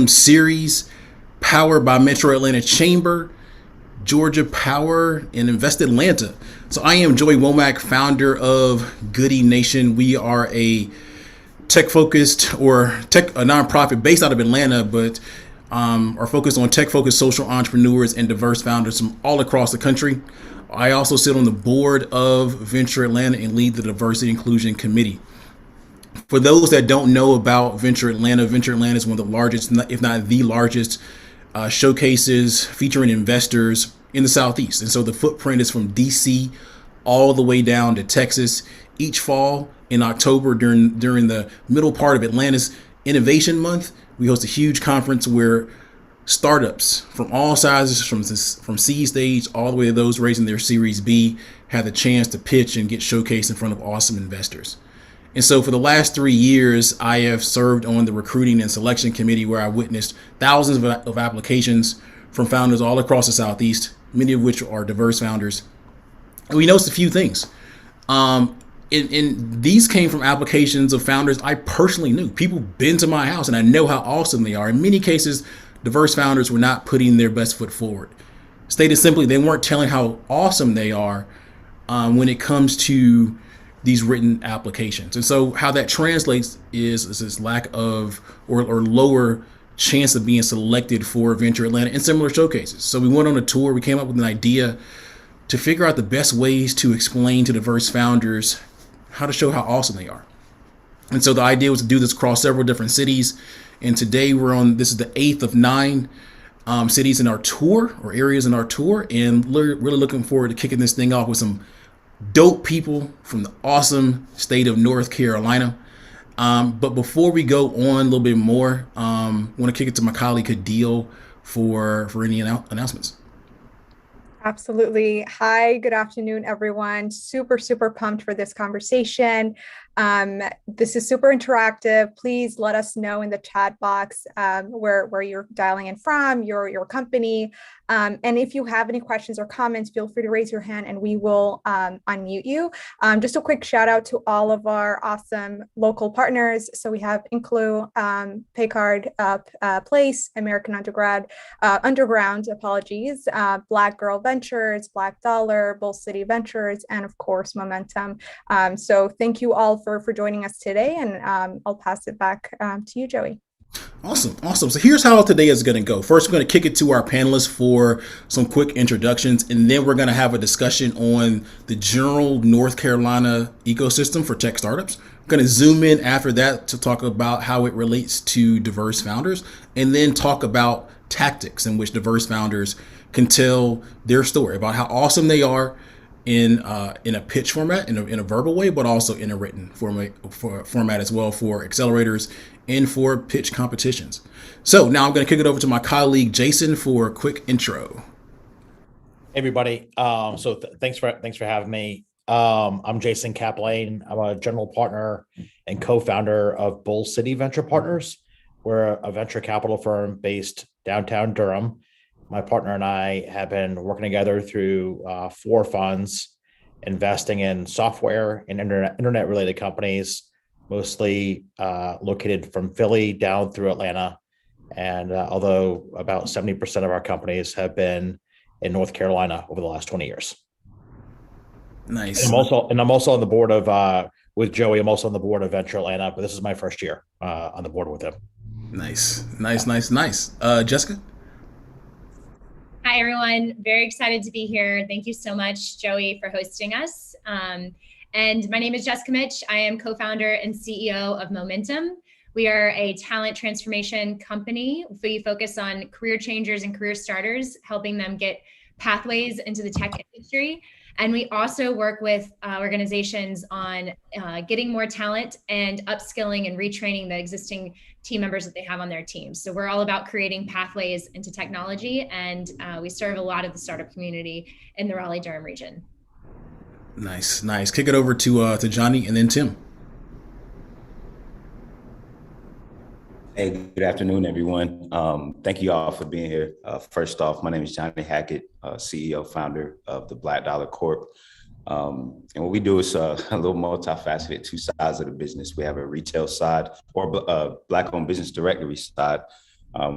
series powered by Metro Atlanta Chamber, Georgia Power, and Invest Atlanta. So I am Joey Womack, founder of Goody Nation. We are a tech-focused or a nonprofit based out of Atlanta, but are focused on tech-focused social entrepreneurs and diverse founders from all across the country. I also sit on the board of Venture Atlanta and lead the Diversity Inclusion Committee. For those that don't know about Venture Atlanta is one of the largest, if not the largest, showcases featuring investors in the Southeast. And so the footprint is from DC all the way down to Texas. Each fall in October, during the middle part of Atlanta's Innovation Month, we host a huge conference where startups from all sizes, from seed stage all the way to those raising their Series B, have the chance to pitch and get showcased in front of awesome investors. And so for the last 3 years, I have served on the recruiting and selection committee, where I witnessed thousands of applications from founders all across the Southeast, many of which are diverse founders. And we noticed a few things. And these came from applications of founders I personally knew. People been to my house and I know how awesome they are. In many cases, diverse founders were not putting their best foot forward. Stated simply, they weren't telling how awesome they are when it comes to these written applications. And so how that translates is this lack of or lower chance of being selected for Venture Atlanta and similar showcases. So we went on a tour. We came up with an idea to figure out the best ways to explain to diverse founders how to show how awesome they are. And so the idea was to do this across several different cities. And today this is the 8th of 9 cities in our tour, or areas in our tour. And really looking forward to kicking this thing off with some dope people from the awesome state of North Carolina. But before we go on a little bit more, I want to kick it to my colleague Hadil for any announcements. Absolutely. Hi, good afternoon, everyone. Super pumped for this conversation. This is super interactive. Please let us know in the chat box where you're dialing in from, your company. And if you have any questions or comments, feel free to raise your hand and we will unmute you. Just a quick shout out to all of our awesome local partners. So we have Inclu, Paycard, Place, American Underground, Black Girl Ventures, Black Dollar, Bull City Ventures, and of course, Momentum. So thank you all for joining us today, and I'll pass it back to you, Joey. Awesome. So here's how today is going to go. First, we're going to kick it to our panelists for some quick introductions, and then we're going to have a discussion on the general North Carolina ecosystem for tech startups. We're going to zoom in after that to talk about how it relates to diverse founders, and then talk about tactics in which diverse founders can tell their story about how awesome they are in a pitch format, in a verbal way, but also in a written format as well, for accelerators and for pitch competitions. So now I'm going to kick it over to my colleague Jason for a quick intro. Hey everybody. Thanks for having me. I'm Jason Kaplane. I'm a general partner and co-founder of Bull City Venture Partners. We're a venture capital firm based downtown Durham. My partner and I have been working together through 4 funds, investing in software and internet-related companies, mostly located from Philly down through Atlanta. And although about 70% of our companies have been in North Carolina over the last 20 years. Nice. And I'm also on the board of, with Joey, I'm also on the board of Venture Atlanta, but this is my first year on the board with him. Nice. Jessica? Hi, everyone. Very excited to be here. Thank you so much, Joey, for hosting us. And my name is Jessica Mitch. I am co-founder and CEO of Momentum. We are a talent transformation company. We focus on career changers and career starters, helping them get pathways into the tech industry. And we also work with organizations on getting more talent and upskilling and retraining the existing team members that they have on their teams. So we're all about creating pathways into technology, and we serve a lot of the startup community in the Raleigh-Durham region. Nice. Kick it over to Johnny and then Tim. Hey, good afternoon, everyone. Thank you all for being here. First off, my name is Johnny Hackett, CEO, founder of the Black Dollar Corp. And what we do is a little multifaceted, 2 sides of the business. We have a retail side, or Black-owned business directory side,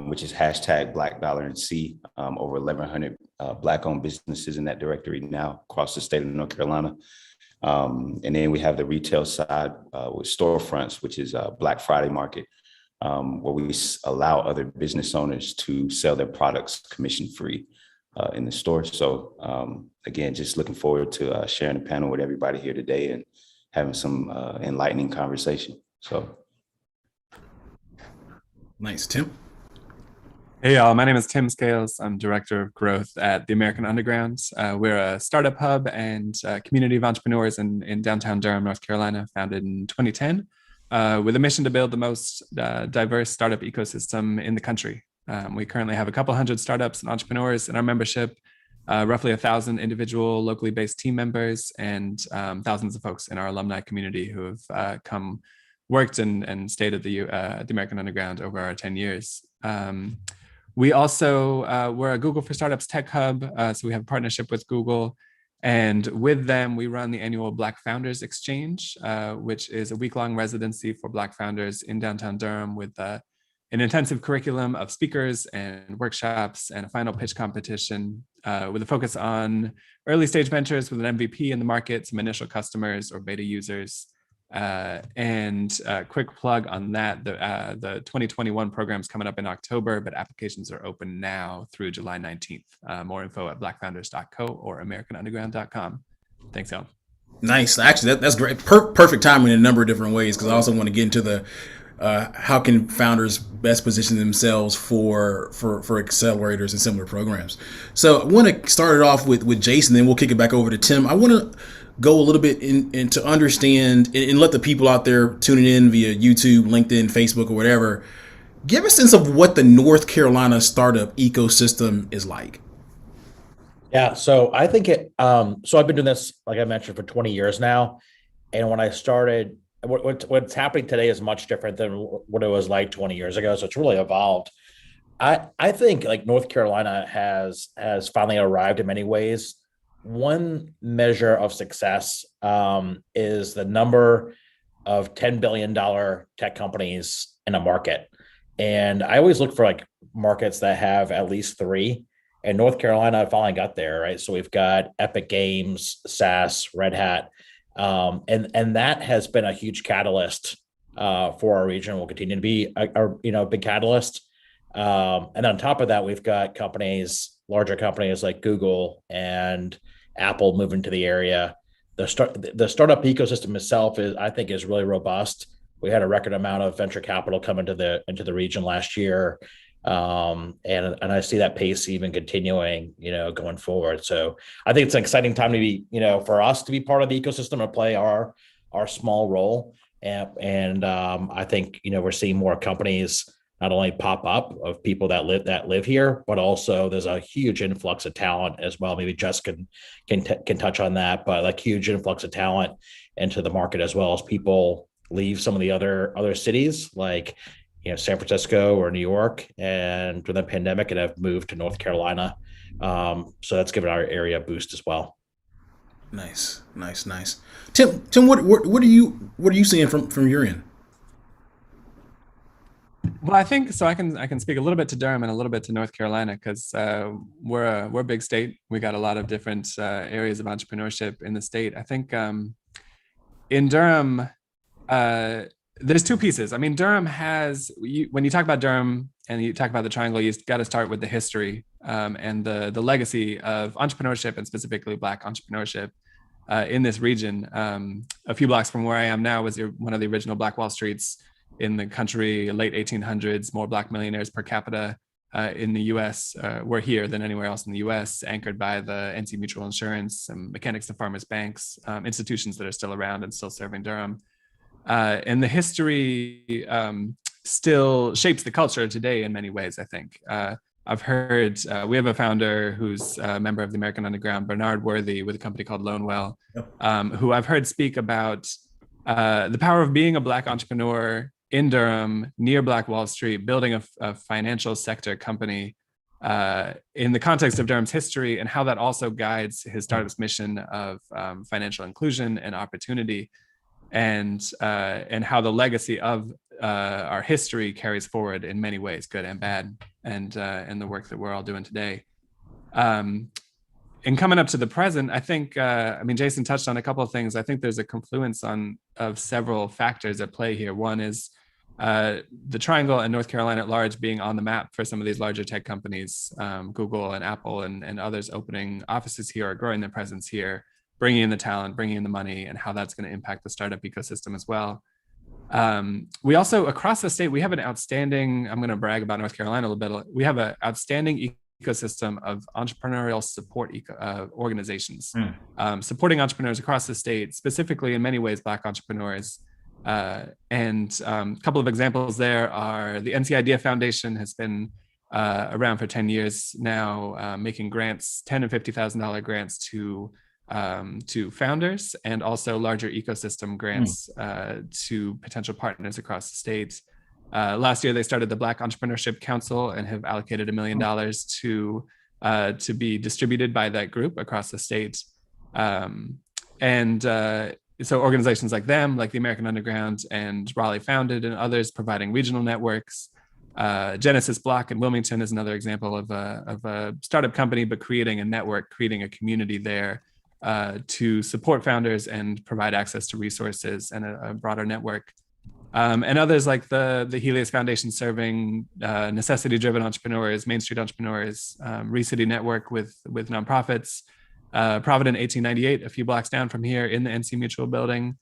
which is hashtag Black Dollar and C. Over 1,100 Black-owned businesses in that directory now across the state of North Carolina. And then we have the retail side with storefronts, which is Black Friday Market, where we allow other business owners to sell their products commission-free in the store. So again, just looking forward to sharing the panel with everybody here today and having some enlightening conversation. So. Nice. Tim? Hey, y'all. My name is Tim Scales. I'm Director of Growth at the American Underground. We're a startup hub and community of entrepreneurs in downtown Durham, North Carolina, founded in 2010, with a mission to build the most diverse startup ecosystem in the country. We currently have a couple hundred startups and entrepreneurs in our membership, roughly 1,000 individual locally based team members, and thousands of folks in our alumni community who have worked and stayed at the American Underground over our 10 years. We also, we're a Google for Startups tech hub. So we have a partnership with Google. And with them, we run the annual Black Founders Exchange, which is a week-long residency for Black founders in downtown Durham with an intensive curriculum of speakers and workshops and a final pitch competition with a focus on early stage ventures with an MVP in the market, some initial customers or beta users. And a quick plug on that, the 2021 program is coming up in October, but applications are open now through July 19th. More info at blackfounders.co or americanunderground.com. Thanks, y'all. Nice. Actually, that's great. Perfect timing in a number of different ways, because I also want to get into the how can founders best position themselves for accelerators and similar programs. So I want to start it off with Jason, then we'll kick it back over to Tim. I want to go a little bit in to understand and let the people out there tuning in via YouTube, LinkedIn, Facebook, or whatever, give a sense of what the North Carolina startup ecosystem is like. Yeah, so I think so I've been doing this, like I mentioned, for 20 years now. And when I started, what's happening today is much different than what it was like 20 years ago. So it's really evolved. I think like North Carolina has finally arrived in many ways. One measure of success is the number of $10 billion tech companies in a market. And I always look for like markets that have at least three. And North Carolina finally got there, right? So we've got Epic Games, SAS, Red Hat. And that has been a huge catalyst for our region. Will continue to be a big catalyst. And on top of that, we've got larger companies like Google and Apple moving to the area. The startup ecosystem itself is really robust. We had a record amount of venture capital come into the region last year. And I see that pace even continuing, going forward. So I think it's an exciting time to be, for us to be part of the ecosystem and play our small role. And I think, we're seeing more companies not only pop up of people that live here, but also there's a huge influx of talent as well. Maybe Jess can touch on that, but like huge influx of talent into the market as well as people leave some of the other cities like, San Francisco or New York, and during the pandemic and have moved to North Carolina. So that's given our area a boost as well. Nice. Tim, what are you seeing from your end? Well, I think so. I can speak a little bit to Durham and a little bit to North Carolina because we're a big state. We got a lot of different areas of entrepreneurship in the state. I think in Durham, there's two pieces. I mean, Durham when you talk about Durham and you talk about the triangle, you got to start with the history and the legacy of entrepreneurship and specifically Black entrepreneurship in this region. A few blocks from where I am now was one of the original Black Wall Streets in the country, late 1800s, more Black millionaires per capita in the US were here than anywhere else in the US, anchored by the NC Mutual Insurance and Mechanics to Farmers Banks, institutions that are still around and still serving Durham. And the history still shapes the culture today in many ways, I think. I've heard, we have a founder who's a member of the American Underground, Bernard Worthy, with a company called Lonewell, who I've heard speak about the power of being a Black entrepreneur in Durham, near Black Wall Street, building a financial sector company in the context of Durham's history and how that also guides his startup's mission of financial inclusion and opportunity. and how the legacy of our history carries forward in many ways, good and bad, and the work that we're all doing today. And coming up to the present, I think, Jason touched on a couple of things. I think there's a confluence of several factors at play here. One is the Triangle and North Carolina at large being on the map for some of these larger tech companies, Google and Apple and others opening offices here or growing their presence here, bringing in the talent, bringing in the money, and how that's going to impact the startup ecosystem as well. We also, across the state, we have an outstanding, I'm going to brag about North Carolina a little bit, we have an outstanding ecosystem of entrepreneurial support organizations, supporting entrepreneurs across the state, specifically in many ways Black entrepreneurs. And a couple of examples there are the NC Idea Foundation has been around for 10 years now, making grants, $10,000 and $50,000 grants to founders, and also larger ecosystem grants to potential partners across the state. Last year, they started the Black Entrepreneurship Council and have allocated $1 million to be distributed by that group across the state. So organizations like them, like the American Underground and Raleigh Founded and others, providing regional networks. Genesis Block in Wilmington is another example of a startup company, but creating a network, creating a community there to support founders and provide access to resources and a broader network. And others like the Helios Foundation serving necessity-driven entrepreneurs, Main Street entrepreneurs, ReCity Network with nonprofits, Provident 1898, a few blocks down from here in the NC Mutual building,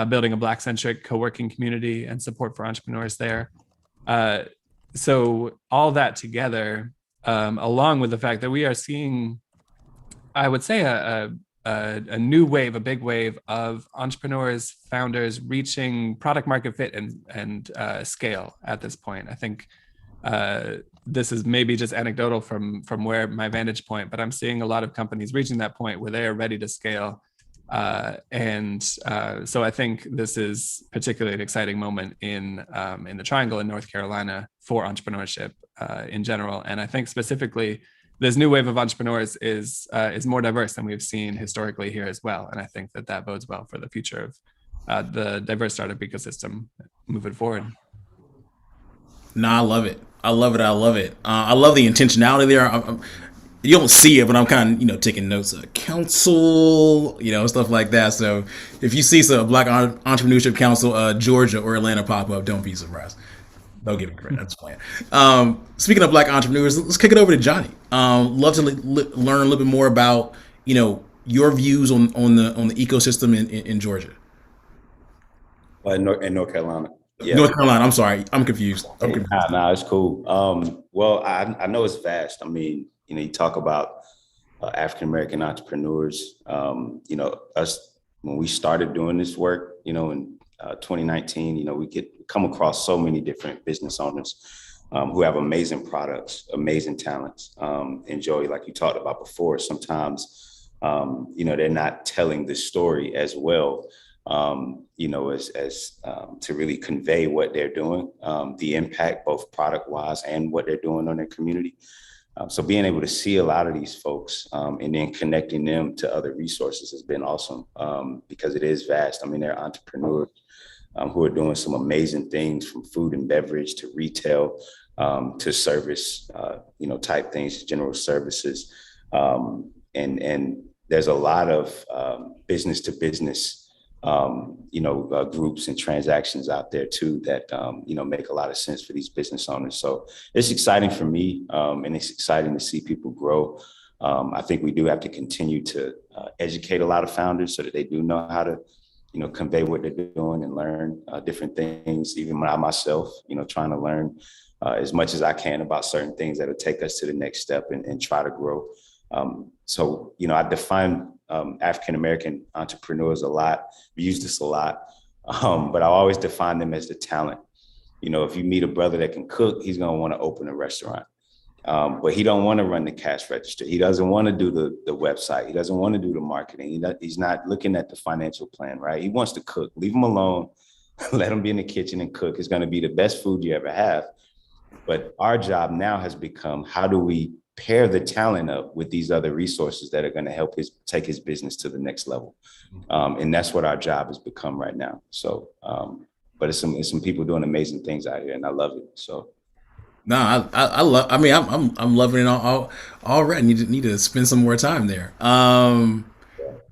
building a Black-centric co-working community and support for entrepreneurs there. So all that together, along with the fact that we are seeing, I would say, a new wave, a big wave of entrepreneurs, founders reaching product market fit and scale at this point. I think this is maybe just anecdotal from where my vantage point, but I'm seeing a lot of companies reaching that point where they are ready to scale. So I think this is particularly an exciting moment in the Triangle in North Carolina for entrepreneurship in general. And I think specifically, this new wave of entrepreneurs is more diverse than we've seen historically here as well. And I think that bodes well for the future of the diverse startup ecosystem moving forward. No, I love it. I love it. I love it. I love the intentionality there. You don't see it, but I'm kind of, taking notes. Council, stuff like that. So if you see some Black Entrepreneurship Council, Georgia or Atlanta pop up, don't be surprised. Don't give me credit. That's the plan. Speaking of Black entrepreneurs, let's kick it over to Johnny. Love to learn a little bit more about, your views on the ecosystem in Georgia. In North Carolina. Yeah. North Carolina. I'm sorry. I'm confused. Nah, it's cool. Well, I know it's vast. I mean, you talk about African-American entrepreneurs, us, when we started doing this work, in 2019, we come across so many different business owners who have amazing products, amazing talents. And Joey, like you talked about before, sometimes, they're not telling the story as well, as to really convey what they're doing, the impact, both product wise and what they're doing on their community. So being able to see a lot of these folks and then connecting them to other resources has been awesome because it is vast. I mean, they're entrepreneurs who are doing some amazing things, from food and beverage to retail to service, type things, general services. And there's a lot of business to business groups and transactions out there too that, make a lot of sense for these business owners. So it's exciting for me and it's exciting to see people grow. I think we do have to continue to educate a lot of founders so that they do know how to, convey what they're doing and learn different things. Even I myself, trying to learn as much as I can about certain things that will take us to the next step and try to grow. So, I define African-American entrepreneurs a lot. We use this a lot, but I always define them as the talent. If you meet a brother that can cook, he's going to want to open a restaurant, but he don't want to run the cash register. He doesn't want to do the website. He doesn't want to do the marketing. He's not looking at the financial plan, right? He wants to cook. Leave him alone. Let him be in the kitchen and cook. It's going to be the best food you ever have. But our job now has become, how do we pair the talent up with these other resources that are going to help take his business to the next level? And that's what our job has become right now. So, but it's some people doing amazing things out here, and I love it. So. No, I love. I mean, I'm loving it all already. Need to spend some more time there.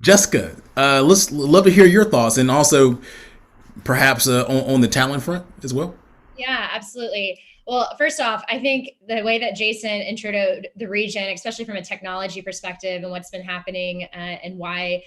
Jessica, let's love to hear your thoughts, and also perhaps on the talent front as well. Yeah, absolutely. Well, first off, I think the way that Jason introduced the region, especially from a technology perspective and what's been happening and why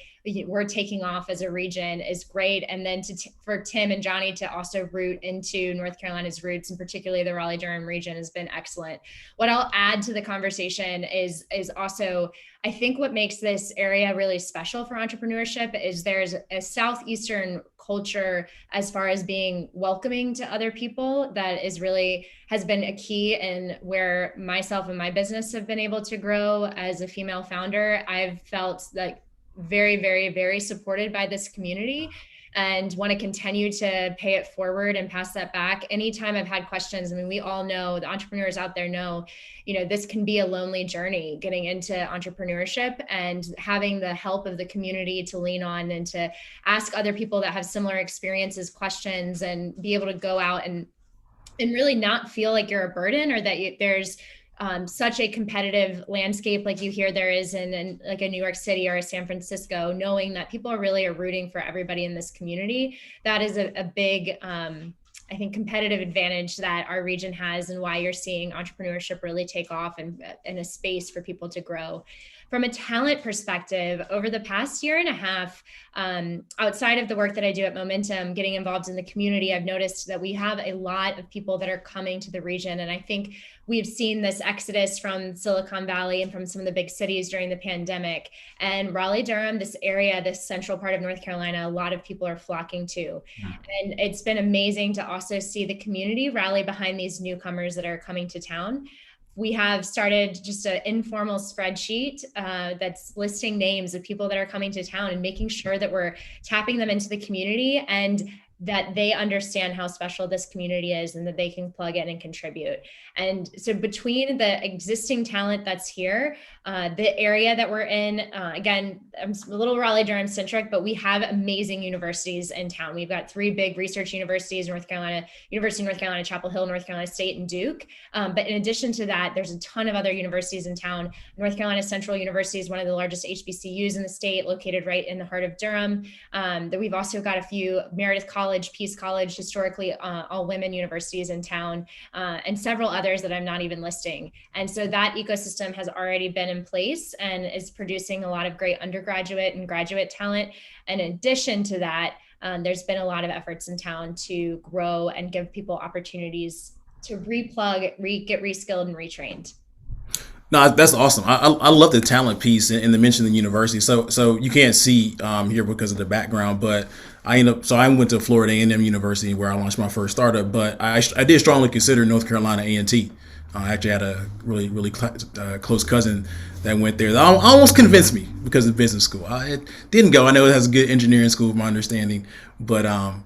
we're taking off as a region is great. And then for Tim and Johnny to also root into North Carolina's roots, and particularly the Raleigh-Durham region, has been excellent. What I'll add to the conversation is also, I think what makes this area really special for entrepreneurship is there's a Southeastern culture as far as being welcoming to other people that has been a key in where myself and my business have been able to grow as a female founder. I've felt like very, very, very supported by this community and want to continue to pay it forward and pass that back. Anytime I've had questions, I mean, we all know, the entrepreneurs out there know, this can be a lonely journey getting into entrepreneurship, and having the help of the community to lean on and to ask other people that have similar experiences questions and be able to go out and really not feel like you're a burden, or that there's such a competitive landscape like you hear there is in like a New York City or a San Francisco, knowing that people are rooting for everybody in this community. That is a big, I think, competitive advantage that our region has, and why you're seeing entrepreneurship really take off and a space for people to grow. From a talent perspective, over the past year and a half, outside of the work that I do at Momentum, getting involved in the community, I've noticed that we have a lot of people that are coming to the region. And I think we've seen this exodus from Silicon Valley and from some of the big cities during the pandemic. And Raleigh-Durham, this area, this central part of North Carolina, a lot of people are flocking to. And it's been amazing to also see the community rally behind these newcomers that are coming to town. We have started just an informal spreadsheet that's listing names of people that are coming to town and making sure that we're tapping them into the community and that they understand how special this community is and that they can plug in and contribute. And so between the existing talent that's here, the area that we're in, again, I'm a little Raleigh-Durham centric, but we have amazing universities in town. We've got 3 big research universities, University of North Carolina, Chapel Hill, North Carolina State, and Duke. But in addition to that, there's a ton of other universities in town. North Carolina Central University is one of the largest HBCUs in the state, located right in the heart of Durham. That we've also got a few Meredith College, Peace College, historically all women universities in town, and several others that I'm not even listing. And so that ecosystem has already been in place and is producing a lot of great undergraduate and graduate talent. And in addition to that, there's been a lot of efforts in town to grow and give people opportunities to get reskilled and retrained. No, that's awesome. I love the talent piece and the mention of the university. So you can't see here because of the background, but I went to Florida A&M University where I launched my first startup, but I did strongly consider North Carolina A&T. I actually had a really close cousin that went there. That almost convinced me because of business school. It didn't go. I know it has a good engineering school, from my understanding, but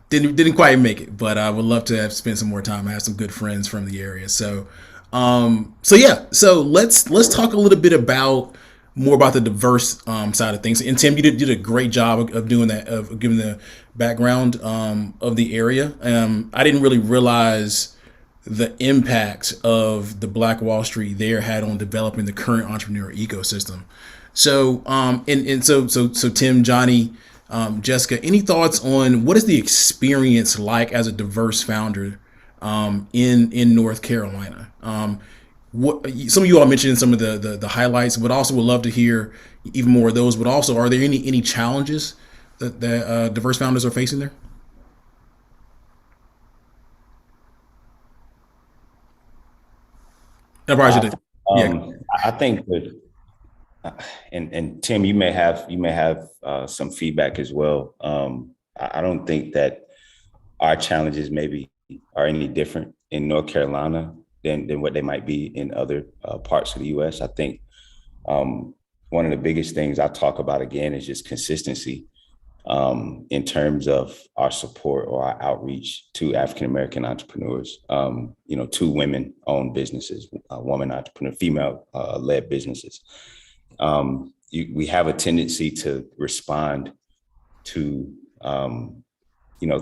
didn't quite make it. But I would love to have spent some more time. I have some good friends from the area, so let's talk a little bit more about the diverse side of things. And Tim, you did a great job of doing that, of giving the background of the area. I didn't really realize the impact of the Black Wall Street there had on developing the current entrepreneur ecosystem. So so Tim, Johnny, Jessica, any thoughts on what is the experience like as a diverse founder in North Carolina? What some of you all mentioned some of the highlights, but also would love to hear even more of those. But also, are there any challenges that diverse founders are facing there? I think that, and Tim, you may have some feedback as well. I don't think that our challenges maybe are any different in North Carolina than what they might be in other parts of the U.S. I think one of the biggest things I talk about again is just consistency. in terms of our support or our outreach to African-American entrepreneurs. 2 women-owned businesses, woman entrepreneur, female-led businesses. We have a tendency to respond to,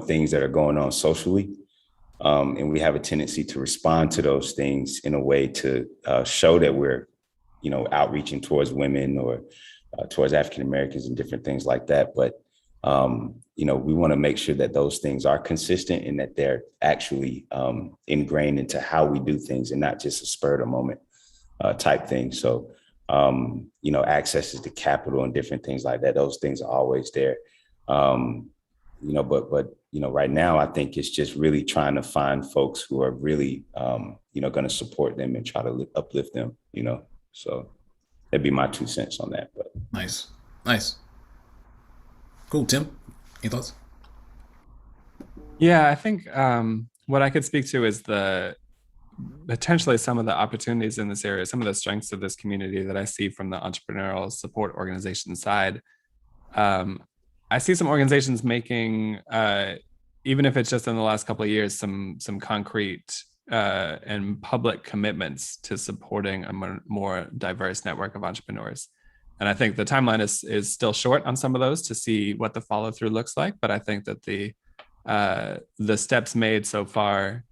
things that are going on socially. And we have a tendency to respond to those things in a way to show that we're, outreaching towards women or towards African-Americans and different things like that. But, we want to make sure that those things are consistent and that they're actually ingrained into how we do things and not just a spur of the moment type thing. So, accesses to capital and different things like that, those things are always there. Right now, I think it's just really trying to find folks who are really, going to support them and try to uplift them, So that'd be my 2 cents on that. But Nice. Cool. Tim, any thoughts? Yeah, I think what I could speak to is potentially some of the opportunities in this area, some of the strengths of this community that I see from the entrepreneurial support organization side. I see some organizations making, even if it's just in the last couple of years, some concrete and public commitments to supporting a more diverse network of entrepreneurs. And I think the timeline is still short on some of those to see what the follow through looks like. But I think that the steps made so far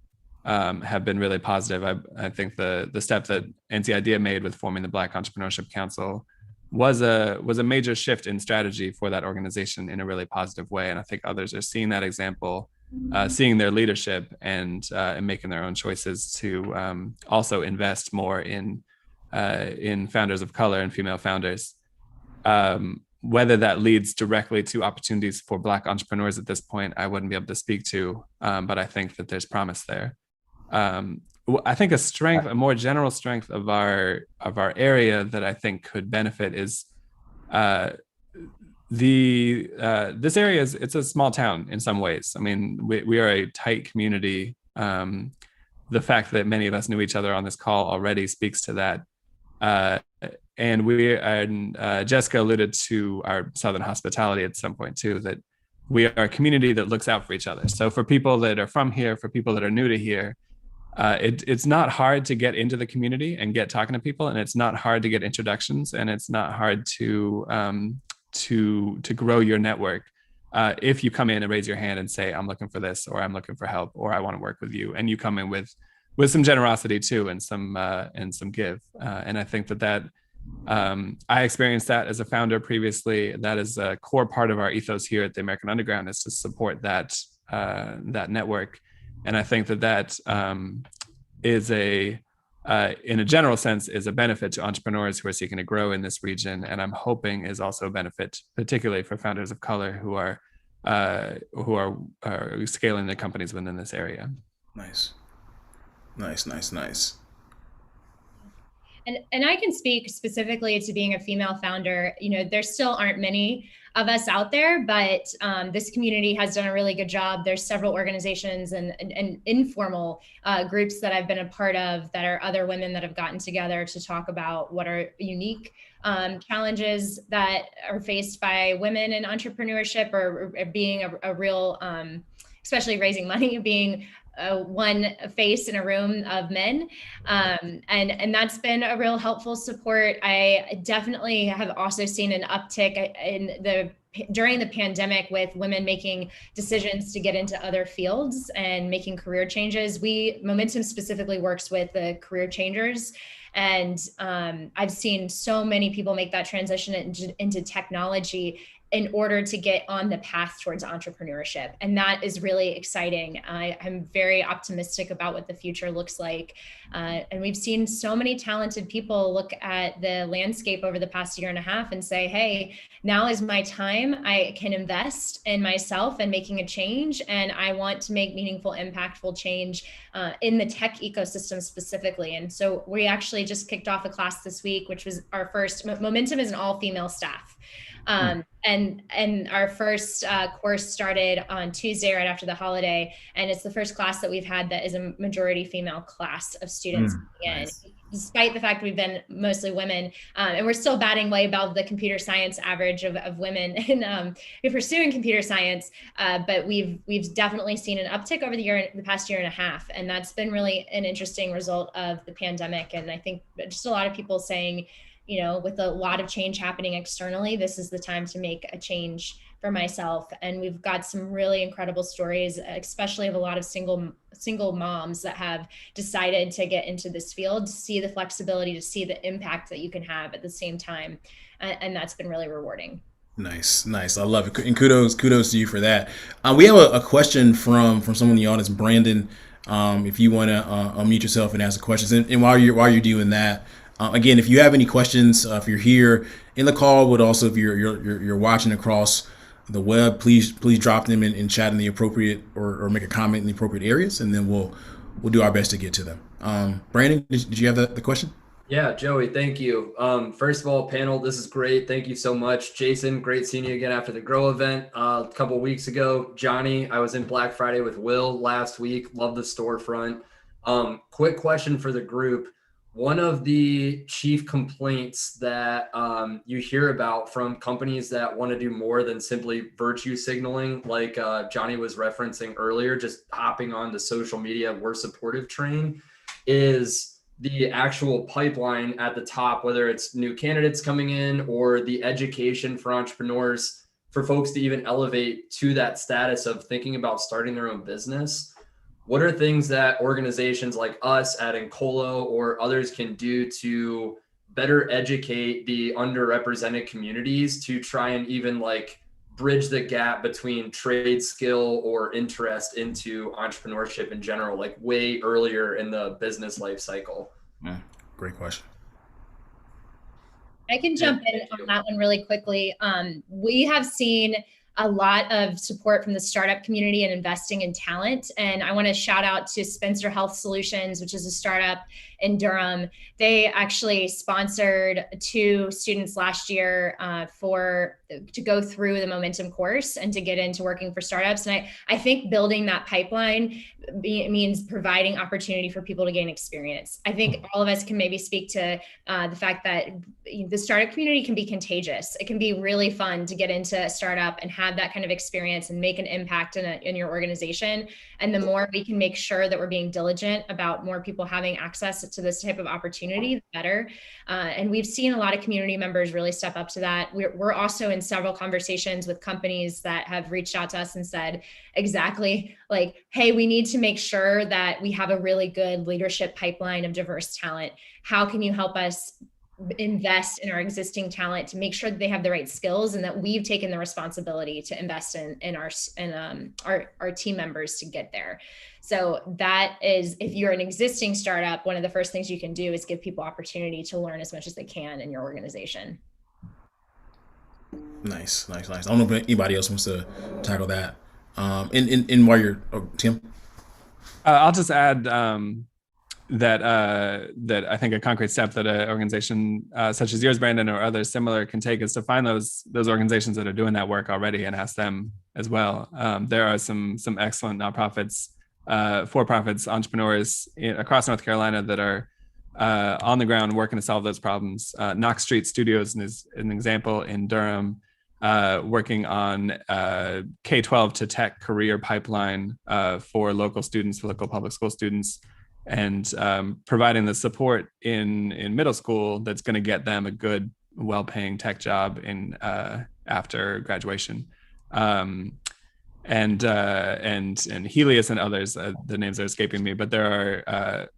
have been really positive. I think the step that NC IDEA made with forming the Black Entrepreneurship Council was a major shift in strategy for that organization in a really positive way. And I think others are seeing that example, seeing their leadership and making their own choices to also invest more in founders of color and female founders. Whether that leads directly to opportunities for Black entrepreneurs at this point, I wouldn't be able to speak to, but I think that there's promise there. I think a more general strength of our area that I think could benefit is this area it's a small town in some ways. I mean, we are a tight community. The fact that many of us knew each other on this call already speaks to that. And Jessica alluded to our Southern hospitality at some point too, that we are a community that looks out for each other. So for people that are from here, for people that are new to here, it's not hard to get into the community and get talking to people, and it's not hard to get introductions, and it's not hard to grow your network if you come in and raise your hand and say, I'm looking for this, or I'm looking for help, or I want to work with you, and you come in with some generosity too, and some give. And I think that I experienced that as a founder previously. That is a core part of our ethos here at the American Underground, is to support that network. And I think that is in a general sense, is a benefit to entrepreneurs who are seeking to grow in this region. And I'm hoping is also a benefit, particularly for founders of color who are scaling their companies within this area. Nice. And I can speak specifically to being a female founder. There still aren't many of us out there, but this community has done a really good job. There's several organizations and informal groups that I've been a part of that are other women that have gotten together to talk about what are unique challenges that are faced by women in entrepreneurship, or being a real, especially raising money, being one face in a room of men. And that's been a real helpful support. I definitely have also seen an uptick during the pandemic with women making decisions to get into other fields and making career changes. Momentum specifically works with the career changers. And I've seen so many people make that transition into technology in order to get on the path towards entrepreneurship. And that is really exciting. I'm very optimistic about what the future looks like. And we've seen so many talented people look at the landscape over the past year and a half and say, hey, now is my time. I can invest in myself and making a change. And I want to make meaningful, impactful change in the tech ecosystem specifically. And so we actually just kicked off a class this week, which was our first. Momentum is an all-female staff. And our first course started on Tuesday right after the holiday. And it's the first class that we've had that is a majority female class of students. Nice. despite the fact we've been mostly women, and we're still batting way above the computer science average of women in pursuing computer science. But we've definitely seen an uptick over the past year and a half, and that's been really an interesting result of the pandemic. And I think just a lot of people saying, with a lot of change happening externally, this is the time to make a change for myself. And we've got some really incredible stories, especially of a lot of single moms that have decided to get into this field, to see the flexibility, to see the impact that you can have at the same time. And that's been really rewarding. Nice. I love it. And kudos to you for that. We have a question from someone in the audience, Brandon. If you want to unmute yourself and ask the questions, and while you're doing that, again, if you have any questions, if you're here in the call, but also if you're watching across the web, please drop them in chat in the appropriate or make a comment in the appropriate areas, and then we'll do our best to get to them. Brandon, did you have the question? Yeah, Joey, thank you. First of all, panel, this is great. Thank you so much. Jason, great seeing you again after the Grow event a couple of weeks ago. Johnny, I was in Black Friday with Will last week. Love the storefront. Quick question for the group. One of the chief complaints that you hear about from companies that want to do more than simply virtue signaling, like Johnny was referencing earlier, just hopping on the social media, we're supportive train, is the actual pipeline at the top, whether it's new candidates coming in or the education for entrepreneurs, for folks to even elevate to that status of thinking about starting their own business. What are things that organizations like us at Incolo or others can do to better educate the underrepresented communities to try and even bridge the gap between trade skill or interest into entrepreneurship in general, way earlier in the business life cycle? Yeah, great question. I can jump in on that one really quickly. We have seen a lot of support from the startup community and investing in talent. And I want to shout out to Spencer Health Solutions, which is a startup in Durham. They actually sponsored 2 students last year to go through the Momentum course and to get into working for startups. And I think building that pipeline means providing opportunity for people to gain experience. I think all of us can maybe speak to the fact that the startup community can be contagious. It can be really fun to get into a startup and have that kind of experience and make an impact in your organization. And the more we can make sure that we're being diligent about more people having access to this type of opportunity, the better. And we've seen a lot of community members really step up to that. We're also in several conversations with companies that have reached out to us and said exactly hey, we need to make sure that we have a really good leadership pipeline of diverse talent. How can you help us invest in our existing talent to make sure that they have the right skills and that we've taken the responsibility to invest in our team members to get there. So that is, if you're an existing startup, one of the first things you can do is give people opportunity to learn as much as they can in your organization. Nice. I don't know if anybody else wants to tackle that. And while you're, Tim? I'll just add that I think a concrete step that an organization such as yours, Brandon, or others similar can take is to find those organizations that are doing that work already and ask them as well. There are some excellent nonprofits, for-profits, entrepreneurs across North Carolina that are on the ground working to solve those problems. Knox Street Studios is an example in Durham, working on K-12 to tech career pipeline for local students, for local public school students, and providing the support in middle school that's going to get them a good, well-paying tech job in after graduation. And Helios and others, the names are escaping me, but there are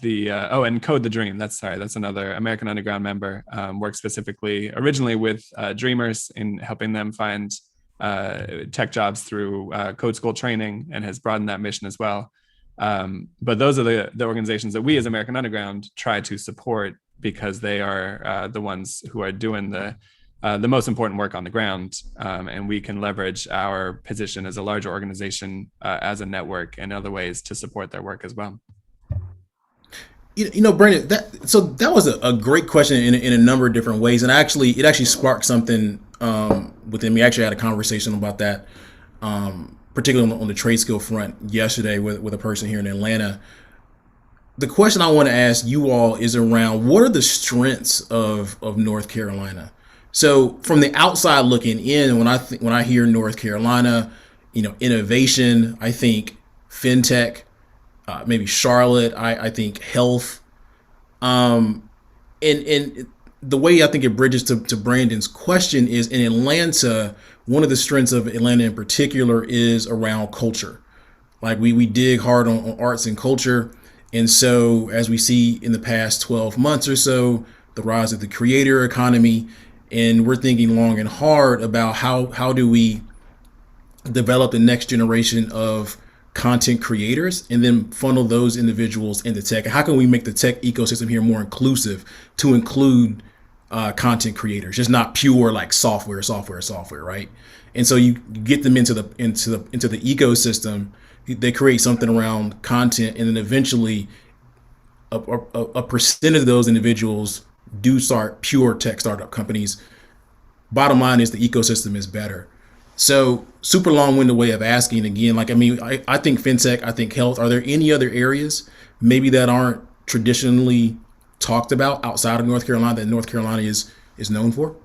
and Code the Dream. That's another American Underground member, works specifically originally with Dreamers in helping them find tech jobs through code school training, and has broadened that mission as well. But those are the organizations that we as American Underground try to support, because they are the ones who are doing the most important work on the ground, and we can leverage our position as a larger organization, as a network, and other ways to support their work as well. Brandon, that was a great question in a number of different ways, and it actually sparked something within me. I actually had a conversation about that, particularly on the trade skill front yesterday with a person here in Atlanta. the question I want to ask you all is around what are the strengths of North Carolina? So from the outside looking in, when I hear North Carolina, innovation, I think fintech, maybe Charlotte, I think health, and the way I think it bridges to Brandon's question is in Atlanta, one of the strengths of Atlanta in particular is around culture. Like we dig hard on arts and culture. And so as we see in the past 12 months or so, the rise of the creator economy, and we're thinking long and hard about how do we develop the next generation of content creators and then funnel those individuals into tech. How can we make the tech ecosystem here more inclusive to include content creators, just not pure like software, right? And so you get them into the ecosystem. They create something around content, and then eventually a percentage of those individuals do start pure tech startup companies. Bottom line is the ecosystem is better. So super long-winded way of asking again, I think fintech, I think health. Are there any other areas maybe that aren't traditionally talked about outside of North Carolina that North Carolina is known for?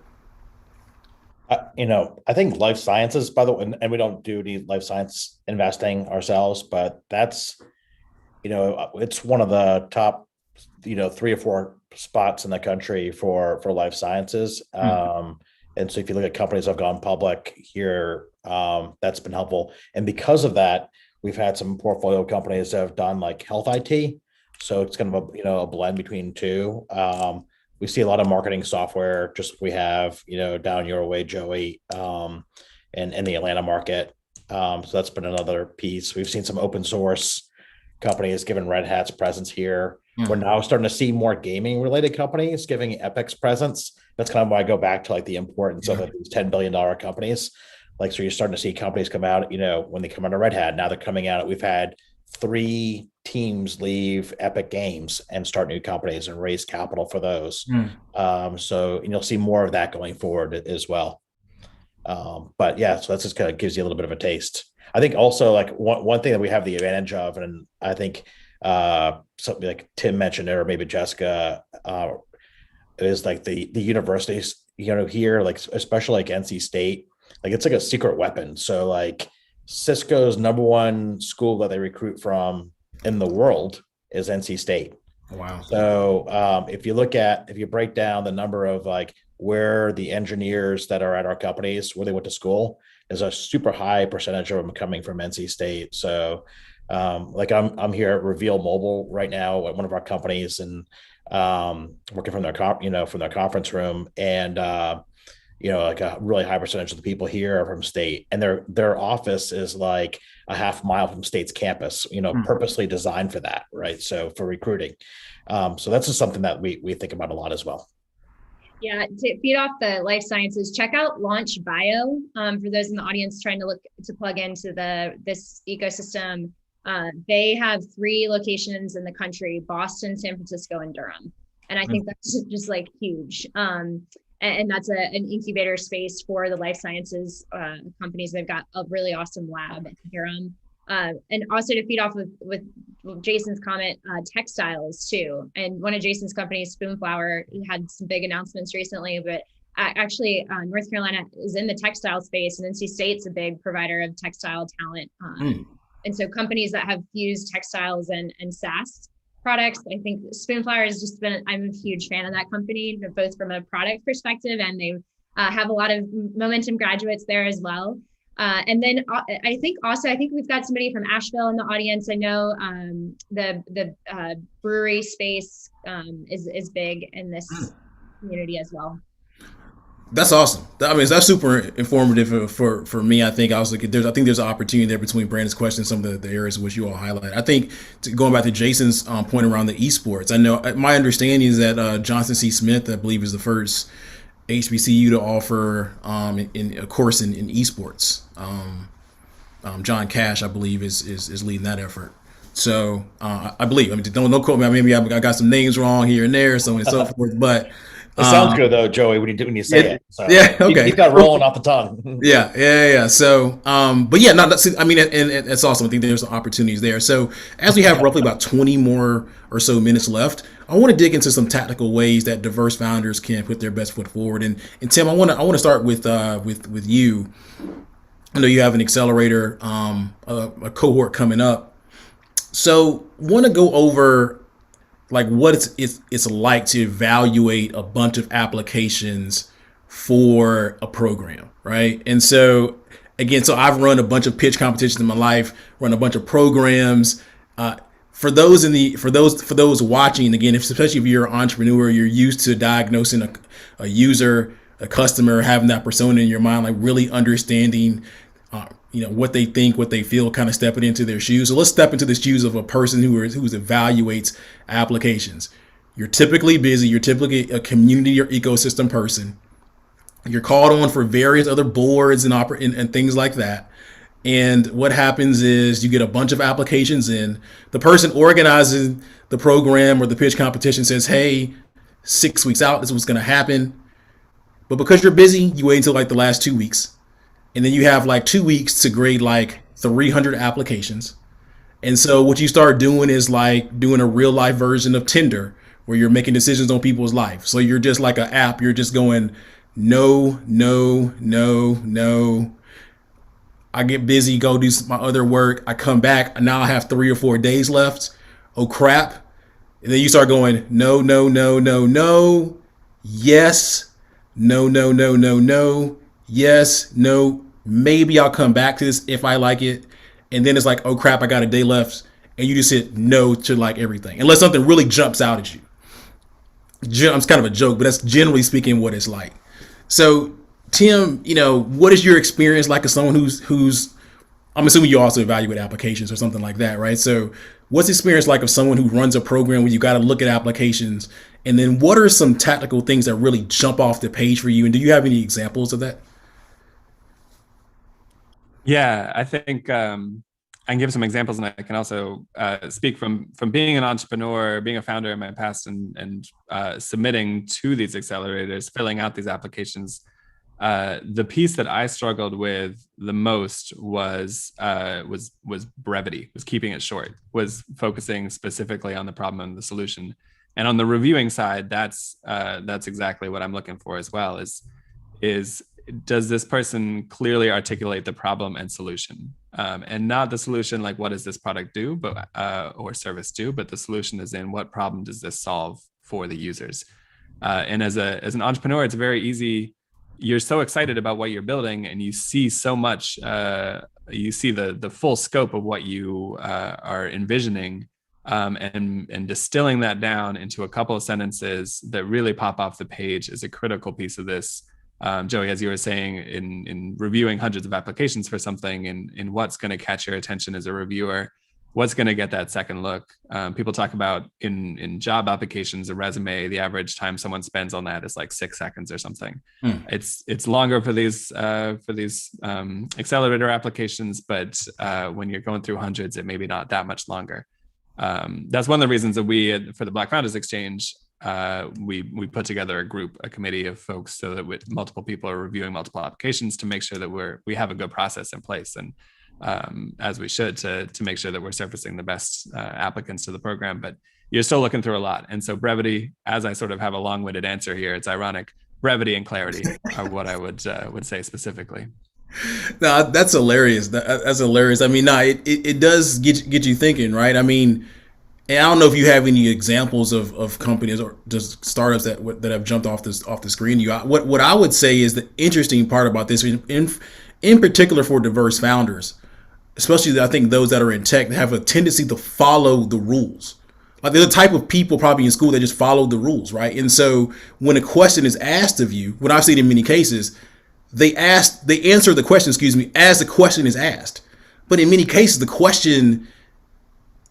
I think life sciences, by the way, and we don't do any life science investing ourselves, but that's, it's one of the top, 3 or 4 spots in the country for life sciences. And so if you look at companies that have gone public here, that's been helpful. And because of that, we've had some portfolio companies that have done like health IT. So it's kind of a blend between two. We see a lot of marketing software, just like we have, down your way, Joey, and in the Atlanta market. So that's been another piece. We've seen some open source companies given Red Hat's presence here. We're now starting to see more gaming related companies giving Epic's presence. That's kind of why I go back to like the importance of these $10 billion companies. Like, so you're starting to see companies come out, when they come out of Red Hat, now they're coming out. We've had 3 teams leave Epic Games and start new companies and raise capital for those. So you'll see more of that going forward as well. But yeah, so that's just kind of gives you a little bit of a taste. I think also like one thing that we have the advantage of, and I think something like Tim mentioned, or maybe Jessica, is like the universities, here, like especially like NC State, like it's like a secret weapon. So like Cisco's number 1 school that they recruit from in the world is NC State. Wow. So if you break down the number of like where the engineers that are at our companies, where they went to school, is a super high percentage of them coming from NC State. So like I'm here at Reveal Mobile right now at one of our companies, and working from their conference room, and like a really high percentage of the people here are from State, and their office is like a half mile from State's campus, purposely designed for that, right? So for recruiting. So that's just something that we think about a lot as well. Yeah, to feed off the life sciences, check out Launch Bio. For those in the audience trying to look to plug into this ecosystem, they have 3 locations in the country: Boston, San Francisco, and Durham. And I think that's just like huge. And that's an incubator space for the life sciences companies. They've got a really awesome lab in Durham. And also to feed off with Jason's comment, textiles too. And one of Jason's companies, Spoonflower, had some big announcements recently, but actually North Carolina is in the textile space, and NC State's a big provider of textile talent. And so companies that have fused textiles and SaaS products, I think Spoonflower has just been, I'm a huge fan of that company, both from a product perspective, and they have a lot of Momentum graduates there as well. And then I think we've got somebody from Asheville in the audience. I know the brewery space is big in this community as well. That's awesome. That's super informative for me. I think there's an opportunity there between Brandon's question and some of the areas which you all highlight. I think going back to Jason's point around the esports, I know my understanding is that Johnson C. Smith, I believe, is the first HBCU to offer in a course in esports. John Cash, I believe, is leading that effort. So I believe. Don't quote me. Maybe I got some names wrong here and there, so on and so forth. But It sounds good though, Joey, when you say it. So yeah. Okay. Keep that rolling off the tongue. Yeah. So, but yeah, no, I mean, and it's awesome. I think there's opportunities there. So, as we have roughly about 20 more or so minutes left, I want to dig into some tactical ways that diverse founders can put their best foot forward. And Tim, I want to start with you. I know you have an accelerator, a cohort coming up. So, want to go over like what it's like to evaluate a bunch of applications for a program, right? And so again, so I've run a bunch of pitch competitions in my life, run a bunch of programs. For those watching, again, especially if you're an entrepreneur, you're used to diagnosing a user, a customer, having that persona in your mind, like really understanding what they think, what they feel, kind of stepping into their shoes. So let's step into the shoes of a person who evaluates applications. You're typically busy. You're typically a community or ecosystem person. You're called on for various other boards and things like that. And what happens is you get a bunch of applications in. The person organizing the program or the pitch competition says, hey, 6 weeks out, this is what's going to happen. But because you're busy, you wait until like the last 2 weeks. And then you have like 2 weeks to grade like 300 applications. And so what you start doing is like doing a real life version of Tinder where you're making decisions on people's life. So you're just like an app. You're just going, no. I get busy, go do my other work. I come back. Now I have 3 or 4 days left. Oh, crap. And then you start going, no. Yes. No. Yes, no, maybe I'll come back to this if I like it. And then it's like, oh crap, I got a day left. And you just hit no to like everything. Unless something really jumps out at you. It's kind of a joke, but that's generally speaking what it's like. So Tim, what is your experience like as someone who's I'm assuming you also evaluate applications or something like that, right? So what's the experience like of someone who runs a program where you got to look at applications? And then what are some tactical things that really jump off the page for you? And do you have any examples of that? Yeah, I think I can give some examples, and I can also speak from being an entrepreneur, being a founder in my past, and submitting to these accelerators, filling out these applications. The piece that I struggled with the most was brevity, was keeping it short, was focusing specifically on the problem and the solution. And on the reviewing side, that's exactly what I'm looking for as well. Is does this person clearly articulate the problem and solution, and not the solution like what does this product do, but or service do, but the solution is in what problem does this solve for the users. And as an entrepreneur, it's very easy. You're so excited about what you're building, and you see so much. You see the full scope of what you are envisioning, and distilling that down into a couple of sentences that really pop off the page is a critical piece of this. Joey, as you were saying, in reviewing hundreds of applications for something, in what's going to catch your attention as a reviewer, what's going to get that second look. People talk about in job applications, a resume, the average time someone spends on that is like 6 seconds or something. It's longer for these accelerator applications, but when you're going through hundreds, it may be not that much longer. That's one of the reasons that we, for the Black Founders Exchange, we put together a committee of folks so that with multiple people are reviewing multiple applications to make sure that we have a good process in place, and as we should, to make sure that we're surfacing the best applicants to the program. But you're still looking through a lot, and so brevity, as I sort of have a long-winded answer here, it's ironic. Brevity and clarity are what I would say specifically. No, that's hilarious. That's hilarious. I mean, it does get you thinking, right? I mean, and I don't know if you have any examples of companies or just startups that have jumped off the screen to you. What I would say is the interesting part about this, in particular for diverse founders, especially I think those that are in tech, have a tendency to follow the rules. Like they're the type of people probably in school that just follow the rules, right? And so when a question is asked of you, what I've seen in many cases, they answer the question, as the question is asked. But in many cases, the question,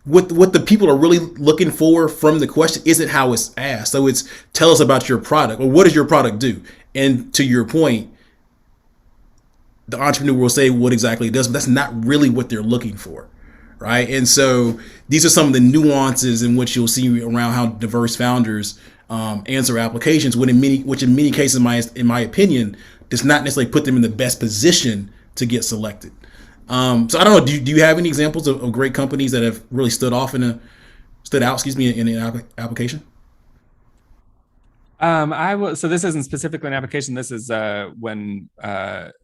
what the people are really looking for from the question isn't how it's asked. So it's, tell us about your product, or what does your product do? And to your point, the entrepreneur will say what exactly it does, but that's not really what they're looking for, right? And so these are some of the nuances in which you'll see around how diverse founders answer applications, which in many cases, in my opinion, does not necessarily put them in the best position to get selected. So I don't know. Do you have any examples of great companies that have really stood out? In an application? So this isn't specifically an application. This is when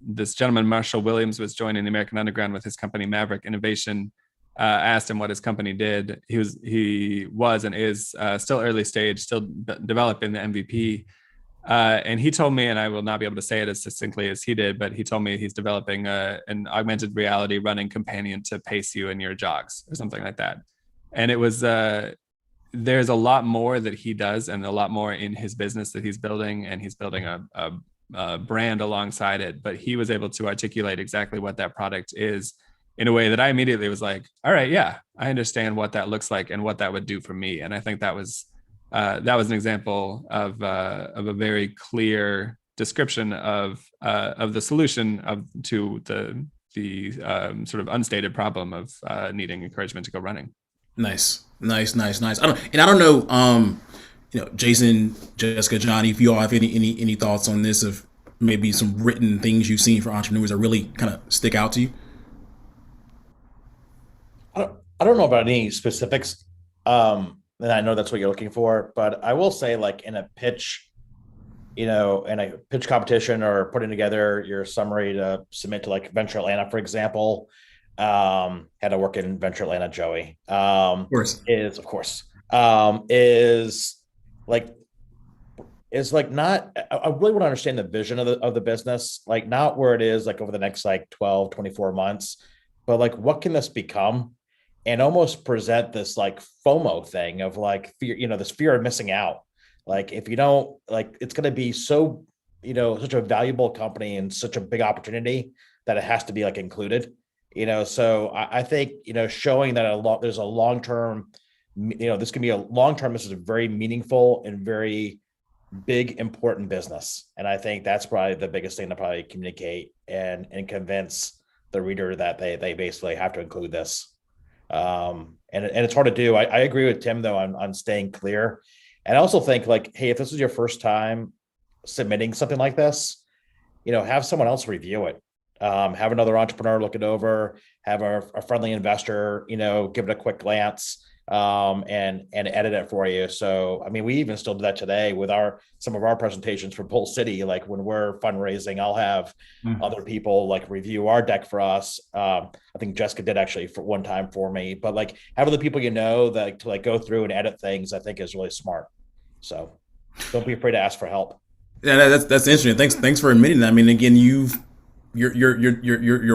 this gentleman, Marshall Williams, was joining the American Underground with his company, Maverick Innovation. Asked him what his company did. He was and is still early stage, still developing the MVP. And he told me, and I will not be able to say it as succinctly as he did, but he told me he's developing an augmented reality running companion to pace you in your jogs or something like that. And it was, there's a lot more that he does and a lot more in his business that he's building, and he's building a brand alongside it. But he was able to articulate exactly what that product is in a way that I immediately was like, all right, yeah, I understand what that looks like and what that would do for me. And I think that was an example of a very clear description of the solution to the sort of unstated problem of needing encouragement to go running. Nice. I don't know, Jason, Jessica, Johnny, if you all have any thoughts on this, of maybe some written things you've seen for entrepreneurs that really kind of stick out to you. I don't know about any specifics. And I know that's what you're looking for, but I will say, like, in a pitch, in a pitch competition or putting together your summary to submit to like Venture Atlanta, for example, had to work in Venture Atlanta, Joey, Of course. is not, I really want to understand the vision of the business, like not where it is like over the next like 12, 24 months, but like what can this become, and almost present this like FOMO thing of like fear, this fear of missing out. Like if you don't, like, it's going to be so, such a valuable company and such a big opportunity that it has to be like included, so I think, showing that there's a long-term, this can be a long-term, this is a very meaningful and very big, important business. And I think that's probably the biggest thing to probably communicate and convince the reader that they basically have to include this. And it's hard to do. I agree with Tim though on staying clear. And I also think like, hey, if this is your first time submitting something like this, have someone else review it. Have another entrepreneur look it over, have a friendly investor, give it a quick glance, and edit it for you. So, I mean, we even still do that today with some of our presentations for Bull City. Like when we're fundraising, I'll have other people like review our deck for us. I think Jessica did actually for one time for me, but like having the people, that to like go through and edit things, I think is really smart. So don't be afraid to ask for help. Yeah, that's interesting. Thanks for admitting that. I mean, again, you're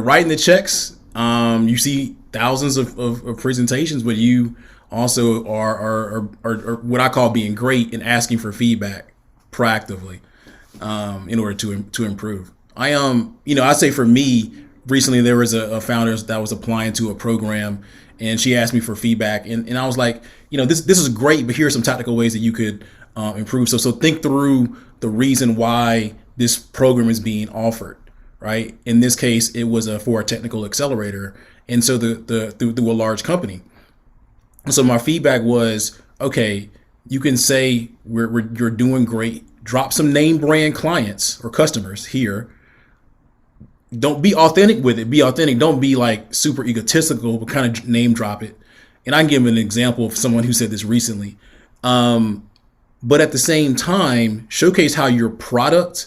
writing the checks. You see thousands of presentations, but you also are what I call being great in asking for feedback proactively, in order to improve. I'd say for me, recently there was a founder that was applying to a program, and she asked me for feedback, and I was like, this is great, but here are some tactical ways that you could improve. So think through the reason why this program is being offered. Right. In this case, it was for a technical accelerator, and so through a large company. So my feedback was, okay, you can say you're doing great. Drop some name brand clients or customers here. Don't be authentic with it. Be authentic. Don't be like super egotistical, but kind of name drop it. And I can give an example of someone who said this recently. But at the same time, showcase how your product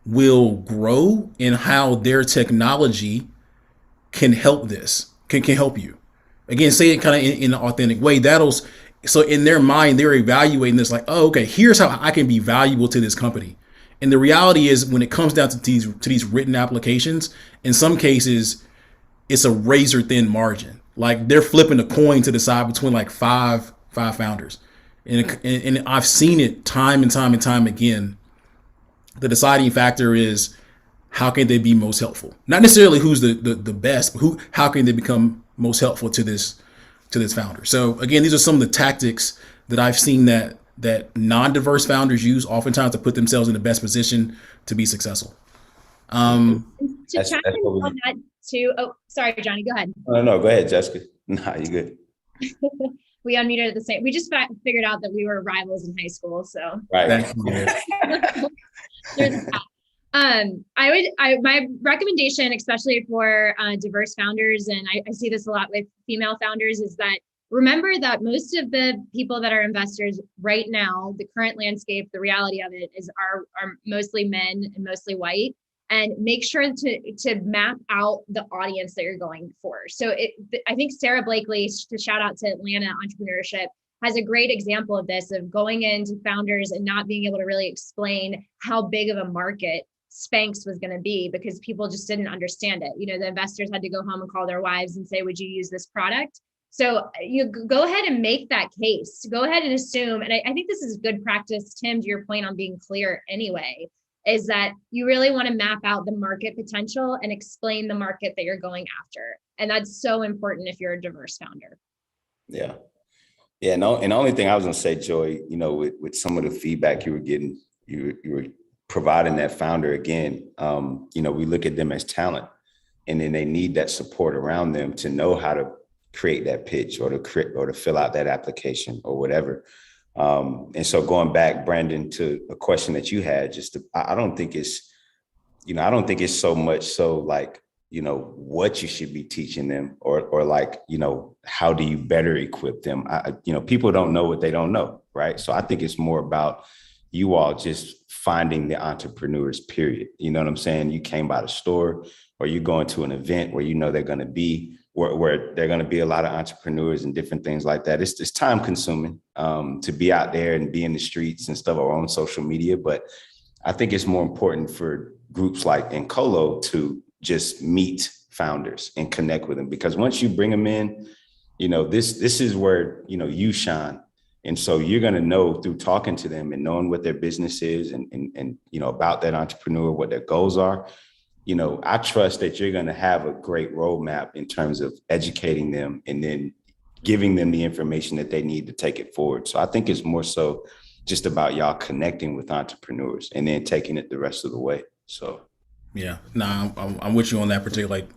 will grow and how their technology can help can help you. Again, say it kind of in an authentic way. So in their mind, they're evaluating this like, oh, okay, here's how I can be valuable to this company. And the reality is, when it comes down to these written applications, in some cases, it's a razor thin margin. Like they're flipping a coin to decide between like five founders. And I've seen it time and time again. The deciding factor is how can they be most helpful? Not necessarily who's the best, but how can they become most helpful to this founder? So again, these are some of the tactics that I've seen that non-diverse founders use oftentimes to put themselves in the best position to be successful. To chime in on that too. Oh, sorry, Johnny, go ahead. No, go ahead, Jessica. Nah, you good. We unmuted at the same. We just figured out that we were rivals in high school, so. Right. There's that. My recommendation, especially for diverse founders, and I see this a lot with female founders, is that remember that most of the people that are investors right now, the current landscape, the reality of it is are mostly men and mostly white. And make sure to map out the audience that you're going for. So I think Sarah Blakely, to shout out to Atlanta Entrepreneurship, has a great example of this, of going into founders and not being able to really explain how big of a market Spanx was going to be because people just didn't understand it. You know, the investors had to go home and call their wives and say, would you use this product? So you go ahead and make that case. Go ahead and assume, and I think this is good practice, Tim, to your point on being clear anyway, is that you really want to map out the market potential and explain the market that you're going after. And that's so important if you're a diverse founder. Yeah. Yeah. No, and the only thing I was going to say, Joy, you know, with some of the feedback you were getting, you were providing that founder again, you know, we look at them as talent, and then they need that support around them to know how to create that pitch or to fill out that application or whatever. And so going back, Brandon, to a question that you had, I don't think it's so much so like, you know, what you should be teaching them or like, you know, how do you better equip them? You know, people don't know what they don't know, right? So I think it's more about you all just finding the entrepreneurs, period. You know what I'm saying? You came by the store or you going to an event where you know they're going to be, where there are going to be a lot of entrepreneurs and different things like that. It's time consuming to be out there and be in the streets and stuff or on social media. But I think it's more important for groups like Encolo to just meet founders and connect with them, because once you bring them in, you know, this is where, you know, you shine. And so you're going to know through talking to them and knowing what their business is and, you know, about that entrepreneur, what their goals are. You know, I trust that you're going to have a great roadmap in terms of educating them and then giving them the information that they need to take it forward. So I think it's more so just about y'all connecting with entrepreneurs and then taking it the rest of the way. So, yeah, no, I'm with you on that particular. Like,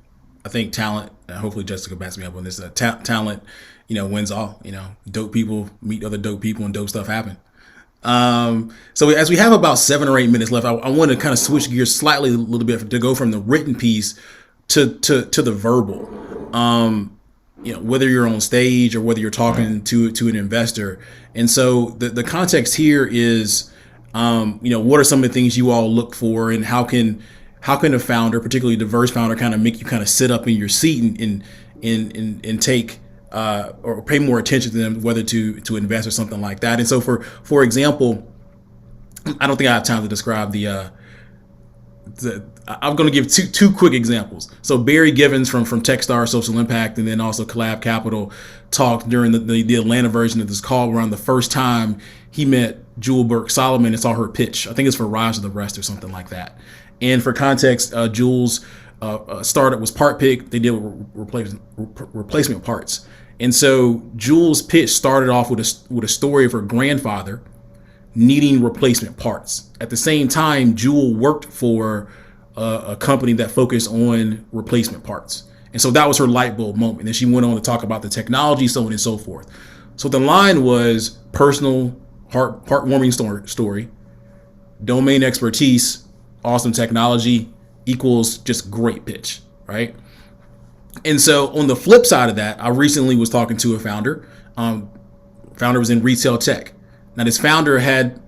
I think talent. Hopefully, Jessica backs me up on this. Talent, you know, wins all. You know, dope people meet other dope people, and dope stuff happen. So as we have about 7 or 8 minutes left, I want to kind of switch gears slightly a little bit to go from the written piece to the verbal. You know, whether you're on stage or whether you're talking to an investor. And so the context here is, you know, what are some of the things you all look for, and how can a founder, particularly a diverse founder, kind of make you kind of sit up in your seat and take or pay more attention to them, whether to invest or something like that. And so for example, I don't think I have time to describe I'm going to give two quick examples. So Barry Givens from Techstar Social Impact, and then also Collab Capital, talked during the Atlanta version of this call around the first time he met Jewel Burke Solomon and saw her pitch. I think it's for Rise of the Rest or something like that. And for context, Jewel's startup was Part Pick. They deal with replacement parts. And so Jewel's pitch started off with a story of her grandfather needing replacement parts. At the same time, Jewel worked for a company that focused on replacement parts. And so that was her light bulb moment. And then she went on to talk about the technology, so on and so forth. So the line was personal, heartwarming story, domain expertise, awesome technology equals just great pitch, right? And so on the flip side of that, I recently was talking to a founder. Founder was in retail tech. Now this founder had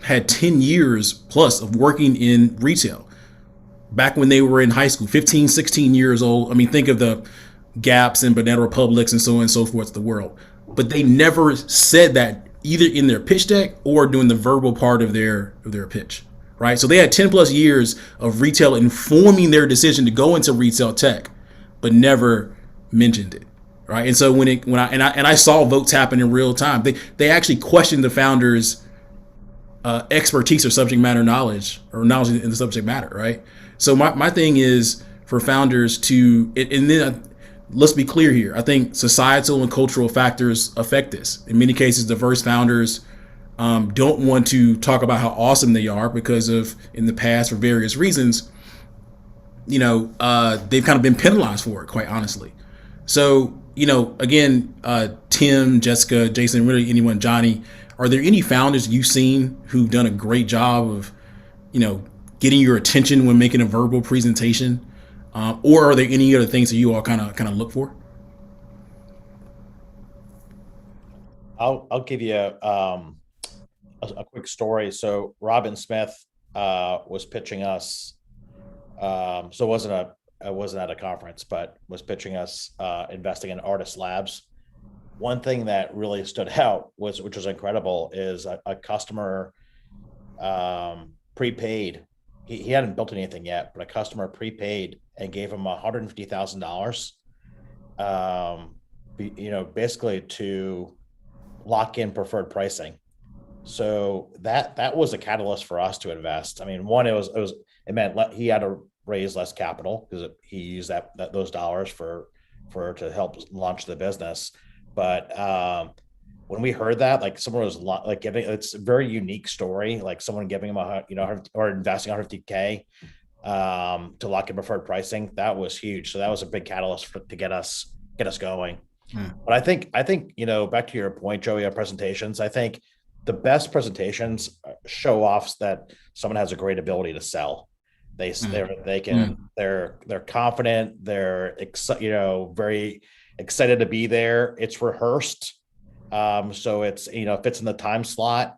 10 years plus of working in retail back when they were in high school, 15, 16 years old. I mean, think of the Gaps and Banana Republics and so on and so forth of the world. But they never said that either in their pitch deck or during the verbal part of their pitch, right? So they had 10 plus years of retail informing their decision to go into retail tech, but never mentioned it, right? And so when I saw votes happen in real time, they actually questioned the founder's expertise or subject matter knowledge or knowledge in the subject matter, right? So my thing is for founders to, and then let's be clear here. I think societal and cultural factors affect this. In many cases, diverse founders don't want to talk about how awesome they are because of, in the past, for various reasons, you know, they've kind of been penalized for it, quite honestly. So, you know, again, Tim, Jessica, Jason, really anyone, Johnny, are there any founders you've seen who've done a great job of, getting your attention when making a verbal presentation? Or are there any other things that you all kind of look for? I'll give you a quick story. So Robin Smith was pitching us. So it wasn't at a conference, but was pitching us investing in Artist Labs. One thing that really stood out which was incredible, is a customer prepaid. He hadn't built anything yet, but a customer prepaid and gave him $150,000, basically to lock in preferred pricing. So that was a catalyst for us to invest. I mean, one, it meant he had to raise less capital because he used those dollars to help launch the business. But when we heard that, like someone was like it's a very unique story, like someone giving him or investing $150K to lock in preferred pricing. That was huge. So that was a big catalyst to get us going. But I think back to your point, Joey, on presentations, I think the best presentations show offs that someone has a great ability to sell. They're confident, they're very excited to be there. It's rehearsed. So it's, fits in the time slot.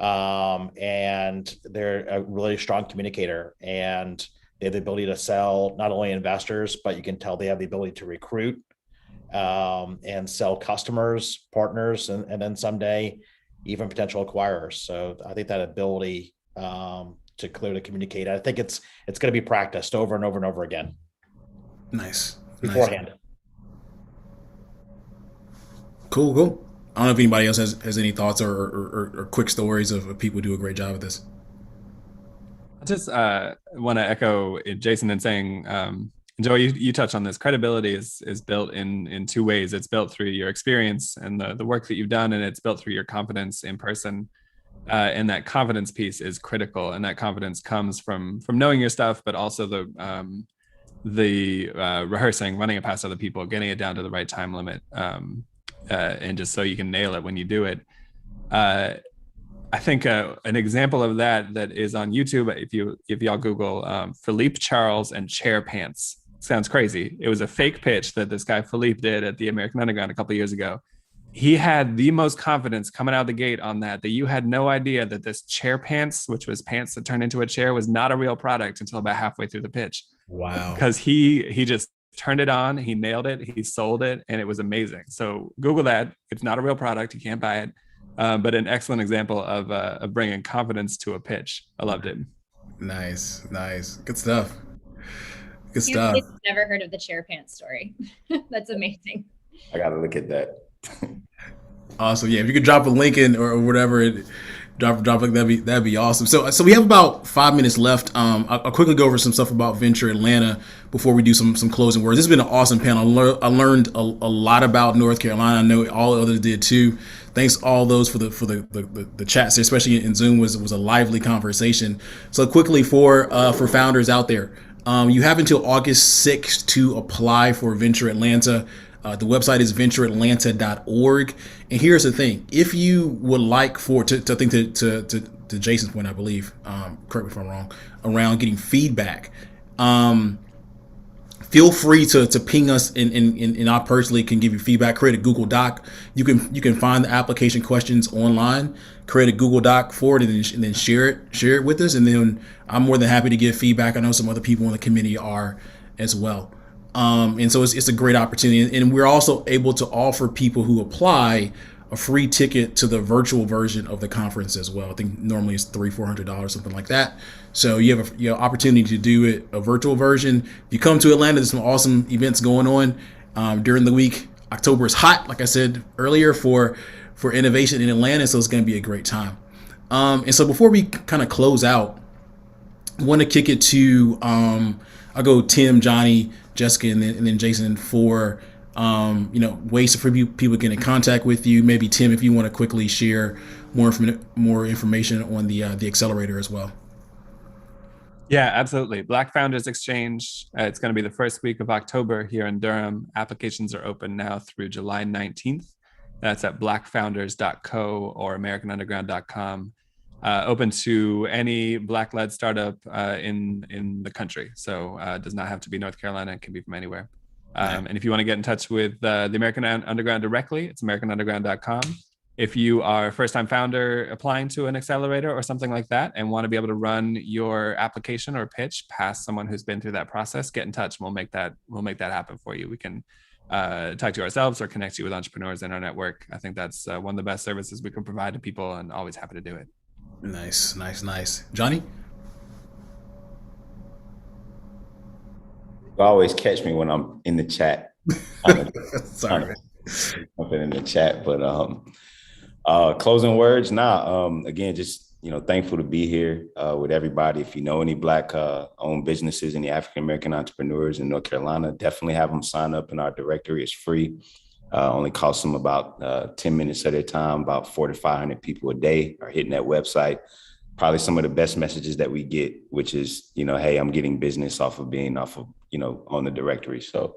And they're a really strong communicator, and they have the ability to sell not only investors, but you can tell they have the ability to recruit and sell customers, partners, and then someday even potential acquirers. So I think that ability to clearly communicate, I think it's going to be practiced over and over and over again. Nice. Beforehand. Nice. Cool. I don't know if anybody else has any thoughts or quick stories of people who do a great job at this. I just want to echo Jason in saying, Joey, you touched on this. Credibility is built in two ways. It's built through your experience and the work that you've done, and it's built through your confidence in person. And that confidence piece is critical, and that confidence comes from knowing your stuff, but also the rehearsing, running it past other people, getting it down to the right time limit, and just so you can nail it when you do it. I think an example of that is on YouTube. If y'all Google Philippe Charles and chair pants, sounds crazy. It was a fake pitch that this guy Philippe did at the American Underground a couple of years ago. He had the most confidence coming out of the gate on that you had no idea that this chair pants, which was pants that turned into a chair, was not a real product until about halfway through the pitch. Wow. Because he just turned it on, he nailed it, he sold it, and it was amazing. So Google that. It's not a real product. You can't buy it. But an excellent example of bringing confidence to a pitch. I loved it. Nice. Good stuff. I've never heard of the chair pants story. That's amazing. I got to look at that. Awesome. Yeah, if you could drop a link in or whatever, drop a link, that'd be awesome. So we have about 5 minutes left. I'll quickly go over some stuff about Venture Atlanta before we do some closing words. This has been an awesome panel. I learned a lot about North Carolina. I know all others did too. Thanks all those for the chats, especially in Zoom, was a lively conversation. So quickly for founders out there, you have until August 6th to apply for Venture Atlanta. The website is ventureatlanta.org. And here's the thing: if you would like to Jason's point, I believe, correct me if I'm wrong, around getting feedback, feel free to ping us, and I personally can give you feedback. Create a Google Doc. You can find the application questions online. Create a Google Doc for it, and then share it with us. And then I'm more than happy to give feedback. I know some other people on the committee are as well. And so it's a great opportunity. And we're also able to offer people who apply a free ticket to the virtual version of the conference as well. I think normally it's $300-400, something like that. So you have an opportunity to do it, a virtual version. If you come to Atlanta, there's some awesome events going on during the week. October is hot, like I said earlier, for innovation in Atlanta. So it's going to be a great time. And so before we kind of close out, I want to kick it to, I'll go Tim, Johnny, Jessica, and then Jason for ways for people get in contact with you. Maybe Tim, if you want to quickly share more information on the accelerator as well. Yeah, absolutely. Black Founders Exchange. It's going to be the first week of October here in Durham. Applications are open now through July 19th. That's at blackfounders.co or americanunderground.com. Open to any Black-led startup in the country. So it does not have to be North Carolina. It can be from anywhere. And if you want to get in touch with the American Underground directly, it's americanunderground.com. If you are a first-time founder applying to an accelerator or something like that and want to be able to run your application or pitch past someone who's been through that process, get in touch and we'll make that happen for you. We can talk to you ourselves or connect you with entrepreneurs in our network. I think that's one of the best services we can provide to people, and always happy to do it. Nice. Johnny? You always catch me when I'm in the chat. Sorry. Something in the chat, but closing words. Again, just thankful to be here with everybody. If you know any Black owned businesses, any African American entrepreneurs in North Carolina, definitely have them sign up in our directory. It's free. Only costs them about 10 minutes at a time. About 400 to 500 people a day are hitting that website. Probably some of the best messages that we get, which is, hey, I'm getting business off of on the directory. So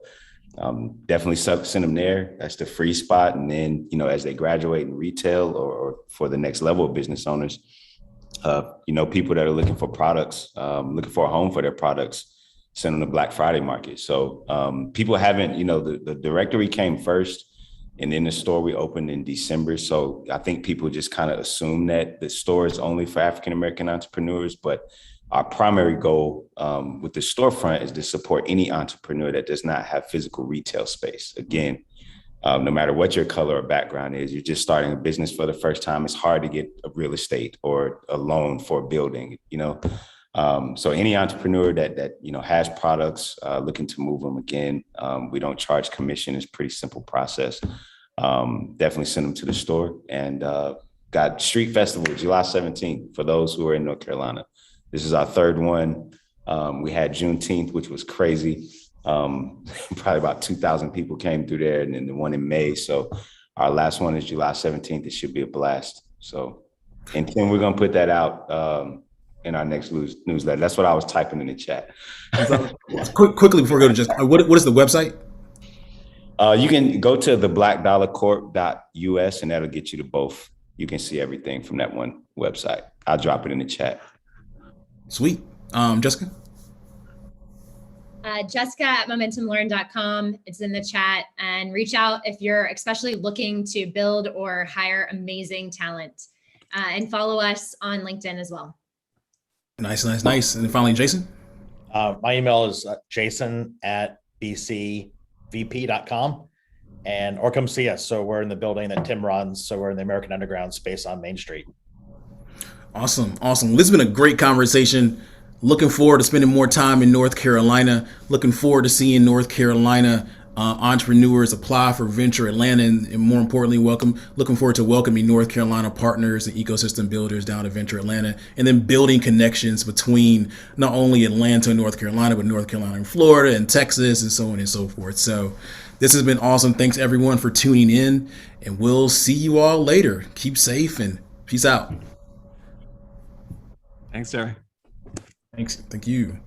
definitely send them there. That's the free spot. And then, as they graduate in retail or for the next level of business owners, people that are looking for products, looking for a home for their products, send them to Black Friday market. So people haven't, the directory came first, and then the store we opened in December. So I think people just kind of assume that the store is only for African-American entrepreneurs, but our primary goal with the storefront is to support any entrepreneur that does not have physical retail space. Again, no matter what your color or background is, you're just starting a business for the first time. It's hard to get a real estate or a loan for a building, So any entrepreneur that has products, looking to move them, again, we don't charge commission. It's a pretty simple process. Definitely send them to the store. And got Street Festival, July 17th, for those who are in North Carolina. This is our third one. We had Juneteenth, which was crazy. Probably about 2,000 people came through there, and then the one in May. So our last one is July 17th. It should be a blast. So, and Tim, we're going to put that out in our next newsletter. That's what I was typing in the chat. Quickly before we go to just, what is the website? You can go to theblackdollarcorp.us, and that'll get you to both. You can see everything from that one website. I'll drop it in the chat. Sweet. Jessica? Jessica at momentumlearn.com. It's in the chat, and reach out if you're especially looking to build or hire amazing talent, and follow us on LinkedIn as well. Nice. And then finally, Jason? My email is jason at bcvp.com, or come see us. So we're in the building that Tim runs. So we're in the American Underground space on Main Street. Awesome. This has been a great conversation. Looking forward to spending more time in North Carolina. Looking forward to seeing North Carolina entrepreneurs apply for Venture Atlanta, and more importantly, looking forward to welcoming North Carolina partners and ecosystem builders down to Venture Atlanta, and then building connections between not only Atlanta and North Carolina, but North Carolina and Florida and Texas and so on and so forth. So this has been awesome. Thanks everyone for tuning in, and we'll see you all later. Keep safe and peace out. Thanks, Jerry. Thanks. Thank you.